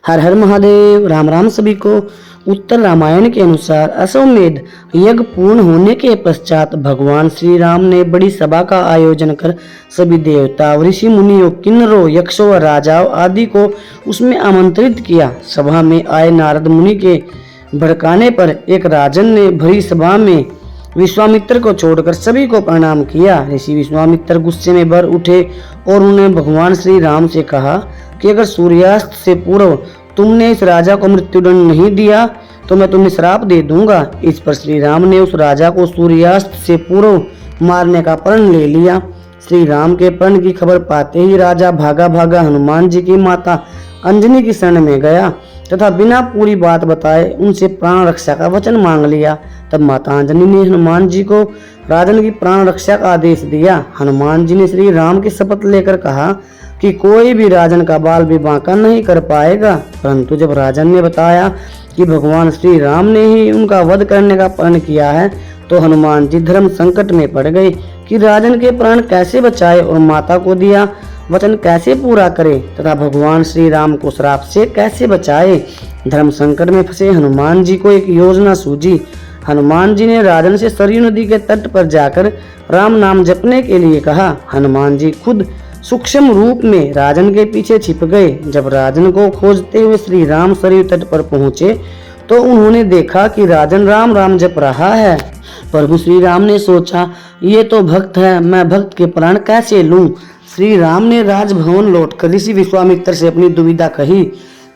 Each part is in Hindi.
हर हर महादेव। राम राम सभी को। उत्तर रामायण के अनुसार अश्वमेध यज्ञ पूर्ण होने के पश्चात भगवान श्री राम ने बड़ी सभा का आयोजन कर सभी देवता ऋषि मुनियों किन्नरों यक्षों व राजाओं आदि को उसमें आमंत्रित किया। सभा में आए नारद मुनि के भड़काने पर एक राजन ने भरी सभा में विश्वामित्र को छोड़कर सभी को प्रणाम किया। ऋषि विश्वामित्र गुस्से में भर उठे और उन्होंने भगवान श्री राम से कहा कि अगर सूर्यास्त से पूर्व तुमने इस राजा को मृत्युदंड नहीं दिया तो मैं तुम्हें श्राप दे दूंगा। इस पर श्री राम ने उस राजा को सूर्यास्त से पूर्व मारने का प्रण ले लिया। श्री राम के प्रण की खबर पाते ही राजा भागा भागा हनुमान जी की माता अंजनी की शरण में गया तथा बिना पूरी बात बताए उनसे प्राण रक्षा का वचन मांग लिया। तब माता अंजनी ने हनुमान जी को राजन की प्राण रक्षा का आदेश दिया। हनुमान जी ने श्री राम की शपथ लेकर कहा कि कोई भी राजन का बाल भी बांका नहीं कर पाएगा। परंतु जब राजन ने बताया कि भगवान श्री राम ने ही उनका वध करने का प्रण किया है तो हनुमान जी धर्म संकट में पड़ गए कि राजन के प्राण कैसे बचाए और माता को दिया वचन कैसे पूरा करे तथा भगवान श्री राम को श्राप से कैसे बचाए। धर्म संकट में फंसे हनुमान जी को एक योजना सूझी। हनुमान जी ने राजन से सरयू नदी के तट पर जाकर राम नाम जपने के लिए कहा। हनुमान जी खुद सूक्ष्म रूप में राजन के पीछे छिप गए। जब राजन को खोजते हुए श्री राम सरयू तट पर पहुंचे तो उन्होंने देखा कि राजन राम राम जप रहा है। प्रभु श्री राम ने सोचा ये तो भक्त है, मैं भक्त के प्राण कैसे लूं। श्री राम ने राजभवन लौटकर ऋषि विश्वामित्र से अपनी दुविधा कही।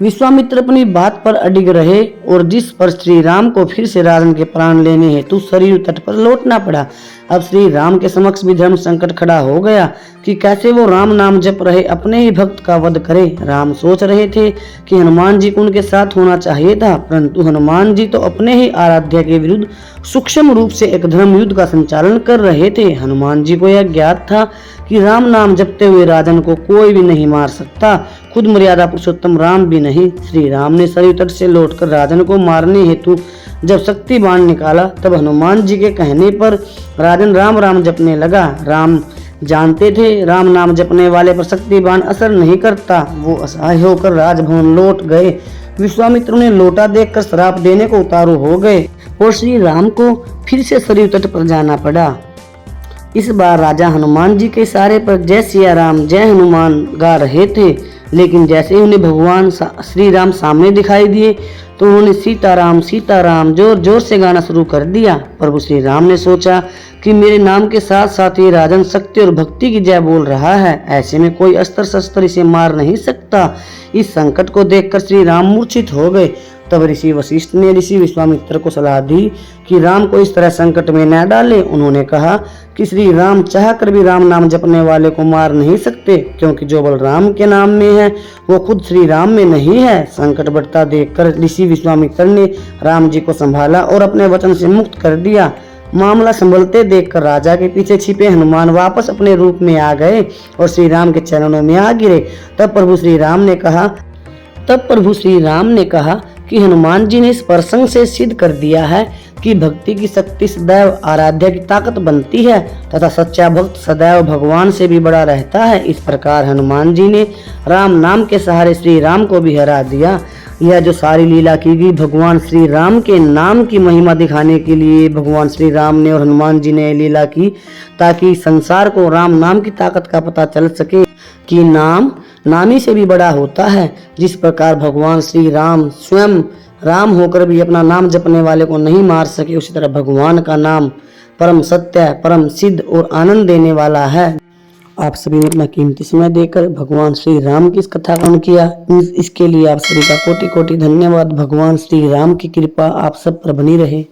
विश्वामित्र अपनी बात पर अडिग रहे और जिस पर श्री राम को फिर से राजन के प्राण लेने हेतु सरयू तट पर लौटना पड़ा। अब श्री राम के समक्ष भी धर्म संकट खड़ा हो गया कि कैसे वो राम नाम जप रहे अपने ही भक्त का वध करे। राम सोच रहे थे कि हनुमान जी को उनके साथ होना चाहिए था, परंतु हनुमान जी तो अपने ही आराध्य के विरुद्ध सूक्ष्म रूप से एक धर्म युद्ध का संचालन कर रहे थे। हनुमान जी को यह ज्ञात था कि राम नाम जपते हुए राजन को कोई भी नहीं मार सकता, खुद मर्यादा पुरुषोत्तम राम भी नहीं। श्री राम ने सरयू तट से लौटकर राजन को मारने हेतु जब शक्ति बाण निकाला तब हनुमान जी के कहने पर राजन राम राम जपने लगा। राम जानते थे राम नाम जपने वाले पर शक्ति बाण असर नहीं करता। वो असहाय होकर राजभवन लौट गए। विश्वामित्र ने लोटा देखकर श्राप देने को उतारू हो गए और श्री राम को फिर से सरयू तट पर जाना पड़ा। इस बार राजा हनुमान जी के इशारे पर जय सिया राम जय हनुमान गा रहे थे, लेकिन जैसे ही उन्हें भगवान श्री राम सामने दिखाई दिए तो उन्होंने सीताराम जोर जोर से गाना शुरू कर दिया। प्रभु श्री राम ने सोचा कि मेरे नाम के साथ साथ ये राजन शक्ति और भक्ति की जय बोल रहा है, ऐसे में कोई अस्त्र शस्त्र इसे मार नहीं सकता। इस संकट को देखकर श्री राम मूर्छित हो गए। तब ऋषि वशिष्ठ ने ऋषि विश्वामित्र को सलाह दी कि राम को इस तरह संकट में न डाले। उन्होंने कहा कि श्री राम चाहकर भी राम नाम जपने वाले को मार नहीं सकते, क्योंकि जो बल राम के नाम में है वो खुद श्री राम में नहीं है। संकट बढ़ता देखकर ऋषि विश्वामित्र ने राम जी को संभाला और अपने वचन से मुक्त कर दिया। मामला संभलते देखकर राजा के पीछे छिपे हनुमान वापस अपने रूप में आ गए और श्री राम के चरणों में आ गिरे। तब प्रभु श्री राम ने कहा कि हनुमान जी ने इस प्रसंग से सिद्ध कर दिया है कि भक्ति की शक्ति सदैव आराध्य की ताकत बनती है तथा सच्चा भक्त सदैव भगवान से भी बड़ा रहता है। इस प्रकार हनुमान जी ने राम नाम के सहारे श्री राम को भी हरा दिया। यह जो सारी लीला की गई भगवान श्री राम के नाम की महिमा दिखाने के लिए भगवान श्री राम ने और हनुमान जी ने लीला की, ताकि संसार को राम नाम की ताकत का पता चल सके कि नामी से भी बड़ा होता है। जिस प्रकार भगवान श्री राम स्वयं राम होकर भी अपना नाम जपने वाले को नहीं मार सके, उसी तरह भगवान का नाम परम सत्य परम सिद्ध और आनंद देने वाला है। आप सभी ने अपना कीमती समय देकर भगवान श्री राम की इस कथा का किया, इसके लिए आप सभी का कोटि कोटि धन्यवाद। भगवान श्री राम की कृपा आप सब पर बनी रहे।